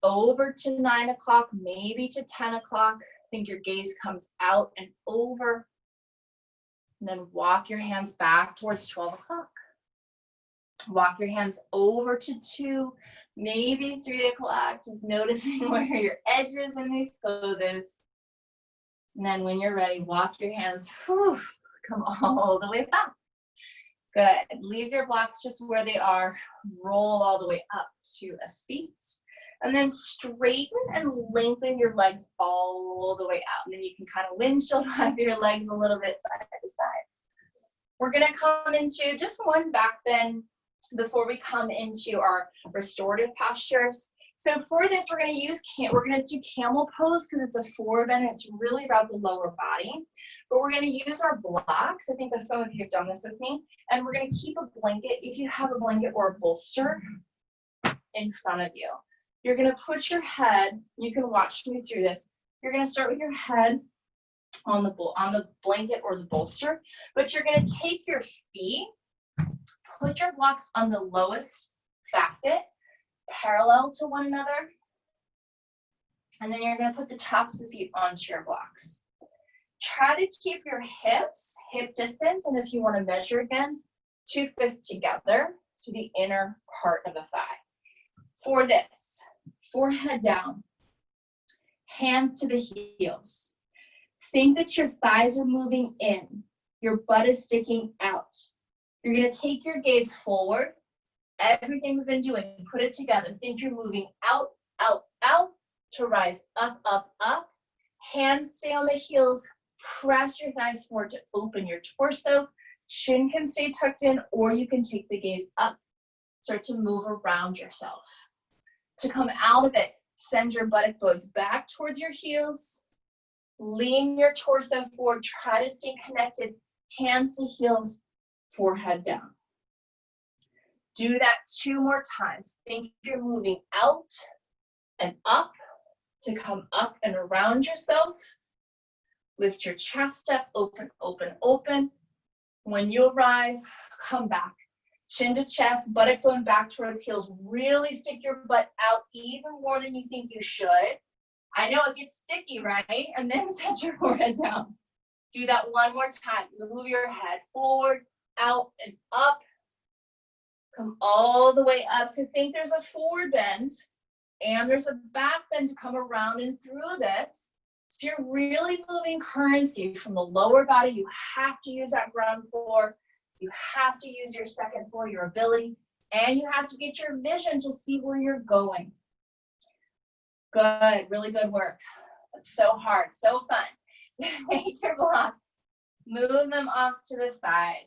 over to 9 o'clock, maybe to 10 o'clock. Think your gaze comes out and over. And then walk your hands back towards 12 o'clock. Walk your hands over to 2, maybe 3 o'clock, just noticing where your edges in these poses. And then when you're ready, walk your hands, come all the way back. Good. Leave your blocks just where they are. Roll all the way up to a seat. And then straighten and lengthen your legs all the way out. And then you can kind of windshield wipe your legs a little bit side to side. We're going to come into just one back bend before we come into our restorative postures. So for this, we're going to do camel pose because it's a forward bend and it's really about the lower body. But we're going to use our blocks. I think that some of you have done this with me. And we're going to keep a blanket, if you have a blanket or a bolster, in front of you. You're going to put your head, you can watch me through this. You're going to start with your head on the blanket or the bolster, but you're going to take your feet, put your blocks on the lowest facet, parallel to one another, and then you're going to put the tops of the feet onto your blocks. Try to keep your hips, hip distance, and if you want to measure again, 2 fists together to the inner part of the thigh. For this, forehead down, hands to the heels. Think that your thighs are moving in, your butt is sticking out. You're going to take your gaze forward. Everything we've been doing, put it together. Think you're moving out, out, out to rise up, up, up. Hands stay on the heels. Press your thighs forward to open your torso. Chin can stay tucked in, or you can take the gaze up. Start to move around yourself. To come out of it, send your buttock bones back towards your heels. Lean your torso forward. Try to stay connected. Hands to heels, forehead down. Do that 2 more times. Think you're moving out and up to come up and around yourself. Lift your chest up, open, open, open. When you arrive, come back. Chin to chest, buttock bone back towards heels. Really stick your butt out even more than you think you should. I know it gets sticky, right? And then set your forehead down. Do that 1 more time. Move your head forward, out, and up. Come all the way up. So think there's a forward bend and there's a back bend to come around and through this. So you're really moving currency from the lower body. You have to use that ground floor. You have to use your second floor, your ability, and you have to get your vision to see where you're going. Good, really good work. It's so hard, so fun. Take your blocks, move them off to the side.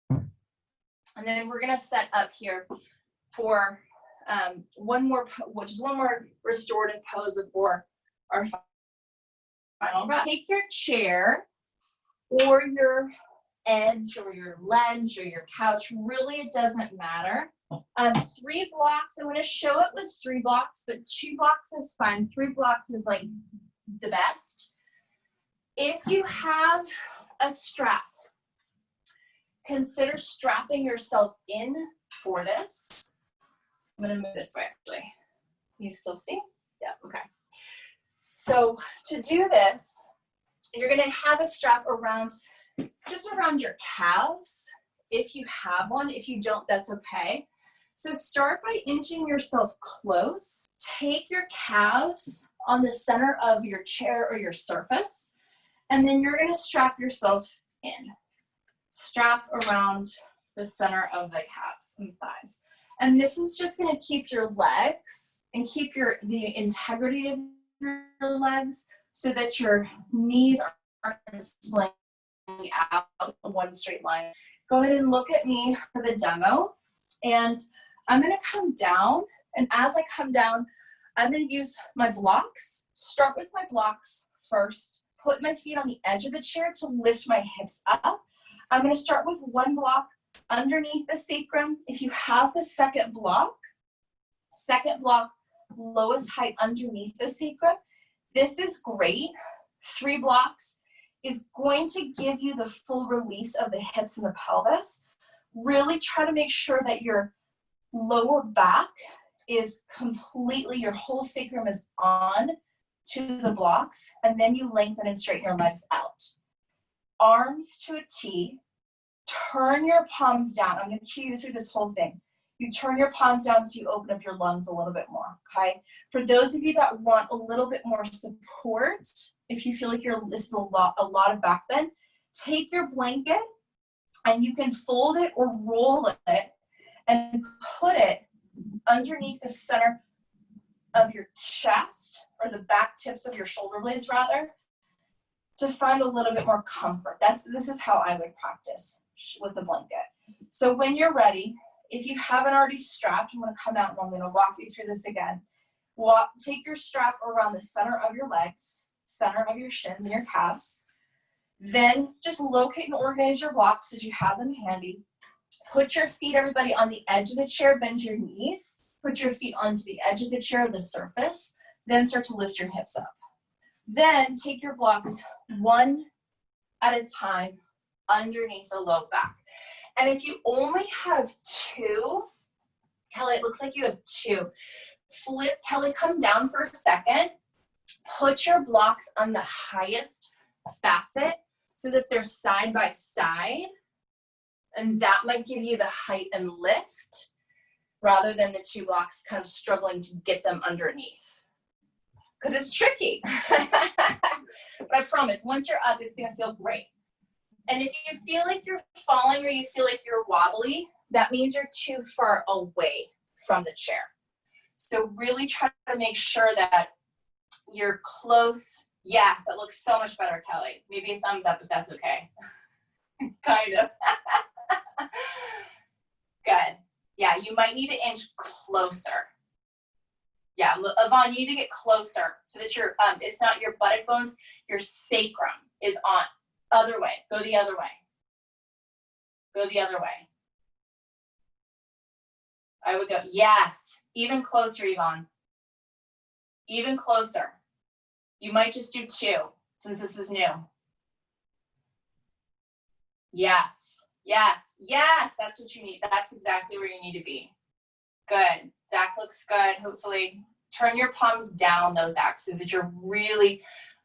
And then we're gonna set up here for one more restorative pose before our final round. Take your chair or your edge or your ledge or your couch. Really, it doesn't matter. 3 blocks. I'm going to show it with 3 blocks, but 2 blocks is fine. 3 blocks is like the best. If you have a strap, consider strapping yourself in for this. I'm going to move this way, actually. You still see? Yeah, okay. So to do this, you're going to have a strap around, just around your calves, if you have one. If you don't, that's okay. So start by inching yourself close. Take your calves on the center of your chair or your surface, and then you're gonna strap yourself in. Strap around the center of the calves and thighs. And this is just gonna keep your legs and keep the integrity of your legs so that your knees aren't splaying out in one straight line. Go ahead and look at me for the demo. And I'm gonna come down, and as I come down, I'm gonna use my blocks. Start with my blocks first. Put my feet on the edge of the chair to lift my hips up. I'm gonna start with one block underneath the sacrum. If you have the second block, lowest height underneath the sacrum, this is great. 3 blocks is going to give you the full release of the hips and the pelvis. Really try to make sure that your lower back is completely, your whole sacrum is on to the blocks, and then you lengthen and straighten your legs out. Arms to a T. Turn your palms down. I'm going to cue you through this whole thing. You turn your palms down so you open up your lungs a little bit more, okay? For those of you that want a little bit more support, if you feel like this is a lot of back bend, take your blanket and you can fold it or roll it and put it underneath the center of your chest, or the back tips of your shoulder blades rather, to find a little bit more comfort. This is how I would practice with the blanket. So when you're ready, if you haven't already strapped, I'm going to come out and I'm going to walk you through this again. Take your strap around the center of your legs, center of your shins and your calves. Then just locate and organize your blocks so that you have them handy. Put your feet, everybody, on the edge of the chair, bend your knees. Put your feet onto the edge of the chair, the surface. Then start to lift your hips up. Then take your blocks one at a time underneath the low back. And if you only have 2, Kelly, it looks like you have 2. Flip, Kelly, come down for a second. Put your blocks on the highest facet so that they're side by side. And that might give you the height and lift rather than the 2 blocks kind of struggling to get them underneath. Because it's tricky. But I promise, once you're up, it's going to feel great. And if you feel like you're falling or you feel like you're wobbly, that means you're too far away from the chair. So really try to make sure that you're close. Yes, that looks so much better, Kelly. Maybe a thumbs up if that's okay. Kind of. Good. Yeah, you might need to inch closer. Yeah, Yvonne, you need to get closer so that your it's not your buttock bones, your sacrum is on. Other way. Go the other way. Go the other way. I would go, yes. Even closer, Yvonne. Even closer. You might just do 2 since this is new. Yes. Yes. Yes. That's what you need. That's exactly where you need to be. Good. Zach looks good. Hopefully turn your palms down, though, Zach, so that you're really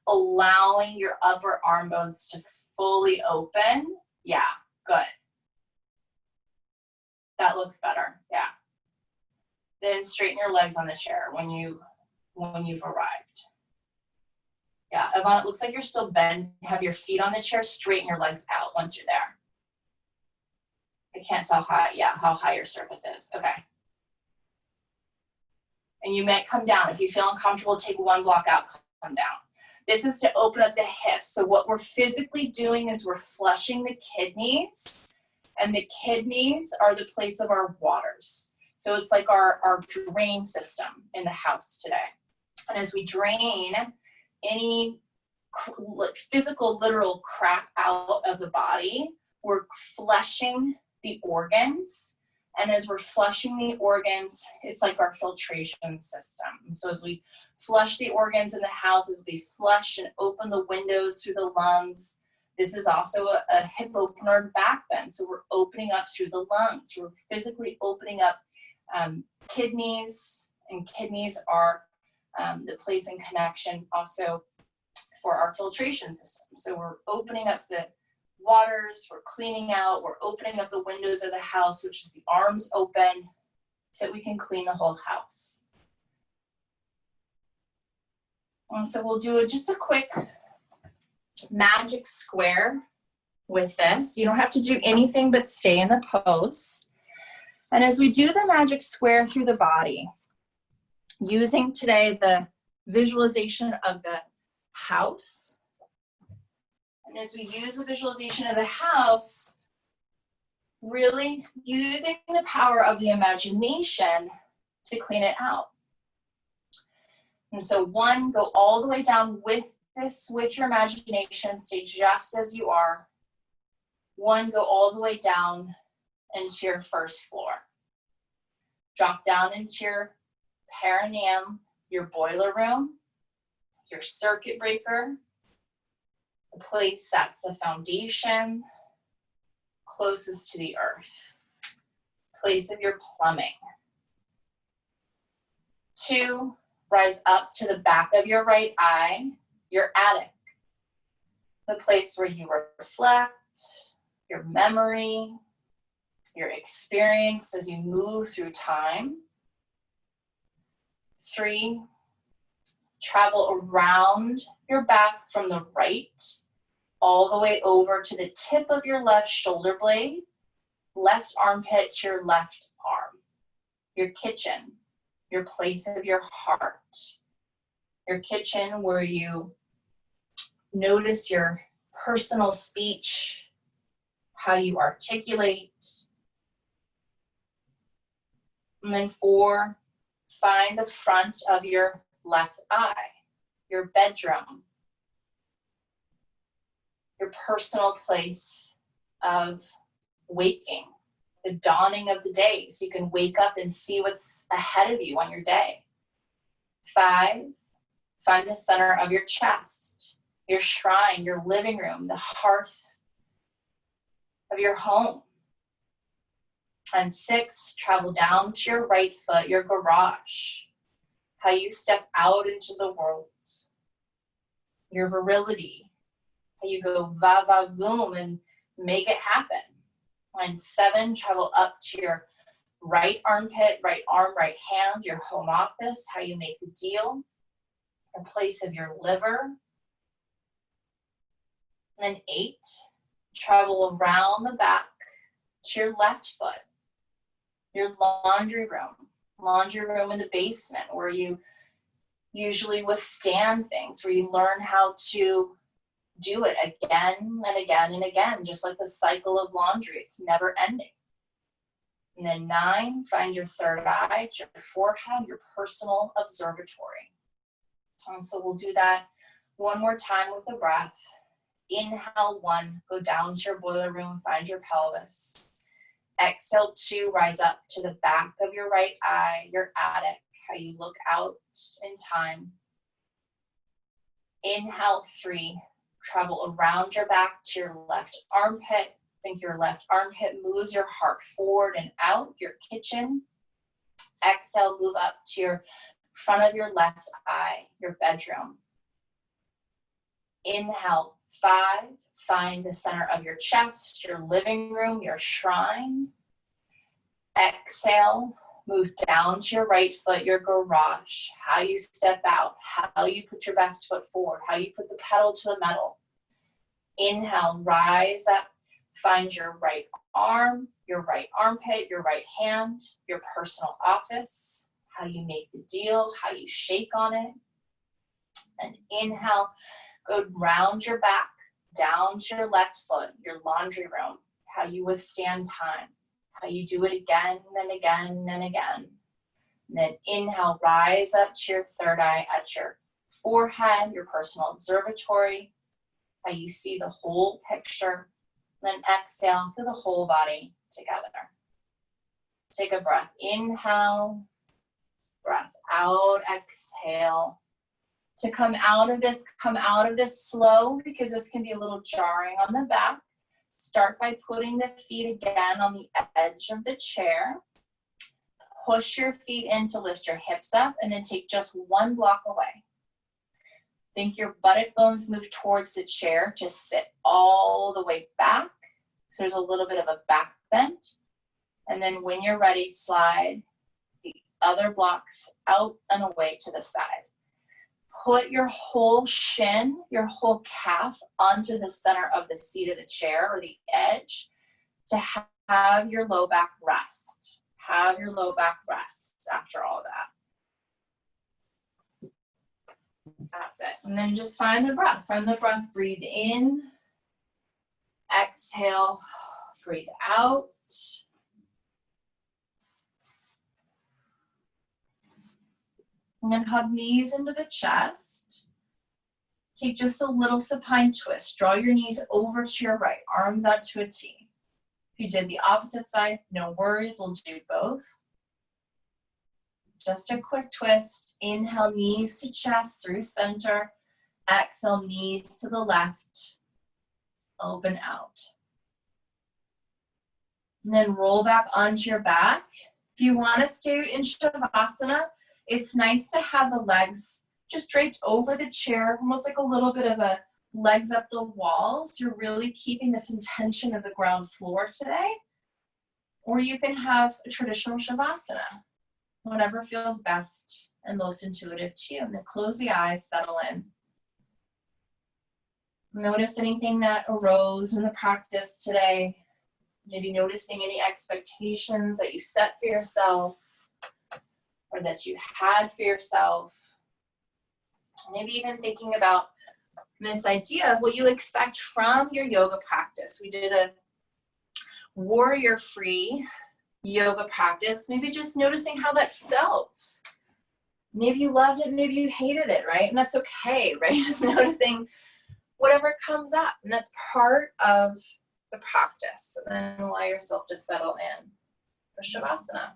allowing your upper arm bones to fully open. Yeah, good. That looks better. Yeah. Then straighten your legs on the chair when you've arrived. Yeah, Yvonne, it looks like you're still bent. Have your feet on the chair. Straighten your legs out once you're there. I can't tell how high your surface is. Okay. And you might come down. If you feel uncomfortable, take 1 block out, come down. This is to open up the hips. So what we're physically doing is we're flushing the kidneys, and the kidneys are the place of our waters. So it's like our drain system in the house today. And as we drain any physical, literal crap out of the body, we're flushing the organs. And as we're flushing the organs, it's like our filtration system. So as we flush the organs in the house, as we flush and open the windows through the lungs, this is also a hip opener and back bend. So we're opening up through the lungs. We're physically opening up kidneys, and kidneys are the place and connection also for our filtration system. So we're opening up the waters, we're cleaning out, we're opening up the windows of the house, which is the arms open, so we can clean the whole house. And so we'll do just a quick magic square with this. You don't have to do anything but stay in the pose. And as we do the magic square through the body, using today the visualization of the house, and as we use the visualization of the house, really using the power of the imagination to clean it out. And so 1, go all the way down with this, with your imagination, stay just as you are. 1, go all the way down into your first floor. Drop down into your perineum, your boiler room, your circuit breaker, the place that's the foundation, closest to the earth, place of your plumbing. 2, rise up to the back of your right eye, your attic, the place where you reflect, your memory, your experience as you move through time. 3, travel around your back from the right all the way over to the tip of your left shoulder blade, left armpit to your left arm, your kitchen, your place of your heart, your kitchen where you notice your personal speech, how you articulate. And then 4, find the front of your left eye, your bedroom, your personal place of waking, the dawning of the day, so you can wake up and see what's ahead of you on your day. 5, find the center of your chest, your shrine, your living room, the hearth of your home. And 6, travel down to your right foot, your garage, how you step out into the world, your virility, how you go va-va-voom and make it happen. And 7, travel up to your right armpit, right arm, right hand, your home office, how you make the deal, a place of your liver. And then 8, travel around the back to your left foot, your laundry room in the basement where you usually withstand things, where you learn how to do it again and again and again, just like the cycle of laundry. It's never ending. And then 9, find your third eye, your forehead, your personal observatory. And so we'll do that one more time with the breath. Inhale 1, go down to your boiler room, find your pelvis. Exhale 2, rise up to the back of your right eye, your attic, how you look out in time. Inhale 3, travel around your back to your left armpit. Think your left armpit moves your heart forward and out, your kitchen. Exhale, move up to your front of your left eye, your bedroom. Inhale 5, find the center of your chest, your living room, your shrine. Exhale, move down to your right foot, your garage, how you step out, how you put your best foot forward, how you put the pedal to the metal. Inhale, rise up, find your right arm, your right armpit, your right hand, your personal office, how you make the deal, how you shake on it. And inhale, go round your back, down to your left foot, your laundry room, how you withstand time, how you do it again and again and again. And then inhale, rise up to your third eye at your forehead, your personal observatory, how you see the whole picture. And then exhale, feel the whole body together. Take a breath, inhale, breath out, exhale. To come out of this slow, because this can be a little jarring on the back. Start by putting the feet again on the edge of the chair. Push your feet in to lift your hips up, and then take just 1 block away. Think your buttock bones move towards the chair. Just sit all the way back. So there's a little bit of a back bend. And then when you're ready, slide other blocks out and away to the side. Put your whole shin, your whole calf onto the center of the seat of the chair or the edge to have your low back rest. Have your low back rest after all that. That's it. And then just find the breath. Find the breath. Breathe in. Exhale. Breathe out. And then hug knees into the chest. Take just a little supine twist. Draw your knees over to your right. Arms out to a T. If you did the opposite side, no worries. We'll do both. Just a quick twist. Inhale, knees to chest through center. Exhale, knees to the left. Open out. And then roll back onto your back. If you want to stay in Shavasana, it's nice to have the legs just draped over the chair, almost like a little bit of a legs up the wall. So you're really keeping this intention of the ground floor today. Or you can have a traditional Shavasana, whatever feels best and most intuitive to you. And then close the eyes, settle in. Notice anything that arose in the practice today. Maybe noticing any expectations that you set for yourself or that you had for yourself. Maybe even thinking about this idea of what you expect from your yoga practice. We did a warrior-free yoga practice. Maybe just noticing how that felt. Maybe you loved it, maybe you hated it, right? And that's okay, right? Just noticing whatever comes up. And that's part of the practice. And then allow yourself to settle in for Shavasana.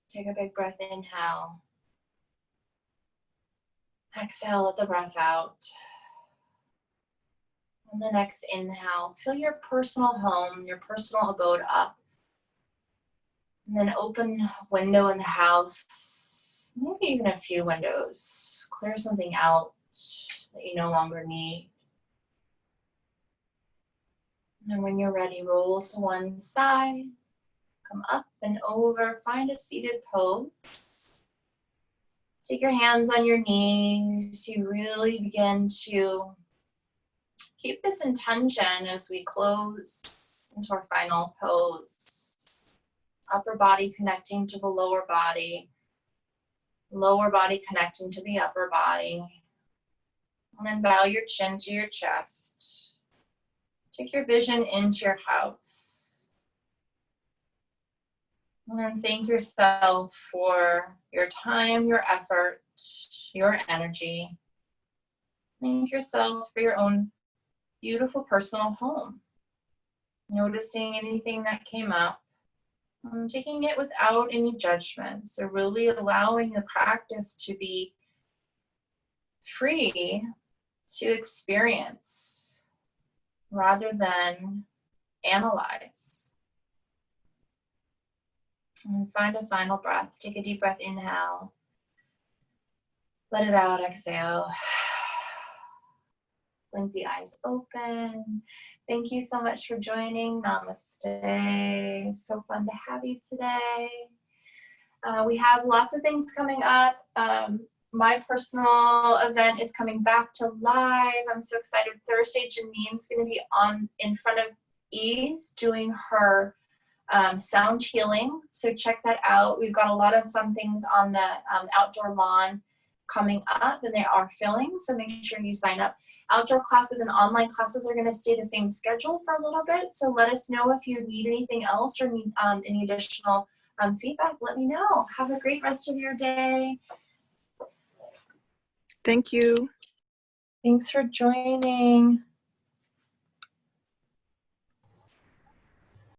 Take a big breath, inhale. Exhale, let the breath out. On the next inhale, fill your personal home, your personal abode up. And then open a window in the house, maybe even a few windows. Clear something out that you no longer need. And then when you're ready, roll to one side, come up and over, find a seated pose. Take your hands on your knees. You really begin to keep this intention as we close into our final pose. Upper body connecting to the lower body connecting to the upper body. And then bow your chin to your chest. Take your vision into your house. And then thank yourself for your time, your effort, your energy. Thank yourself for your own beautiful personal home. Noticing anything that came up. Taking it without any judgment. So really allowing the practice to be free to experience rather than analyze. And find a final breath. Take a deep breath, inhale. Let it out, exhale. Blink the eyes open. Thank you so much for joining. Namaste. So fun to have you today. We have lots of things coming up. My personal event is coming back to live. I'm so excited. Thursday, Janine's going to be in front of Ease doing her sound healing. So check that out. We've got a lot of fun things on the outdoor lawn coming up, and they are filling. So make sure you sign up. Outdoor classes and online classes are going to stay the same schedule for a little bit. So let us know if you need anything else or need any additional feedback. Let me know. Have a great rest of your day. Thank you. Thanks for joining.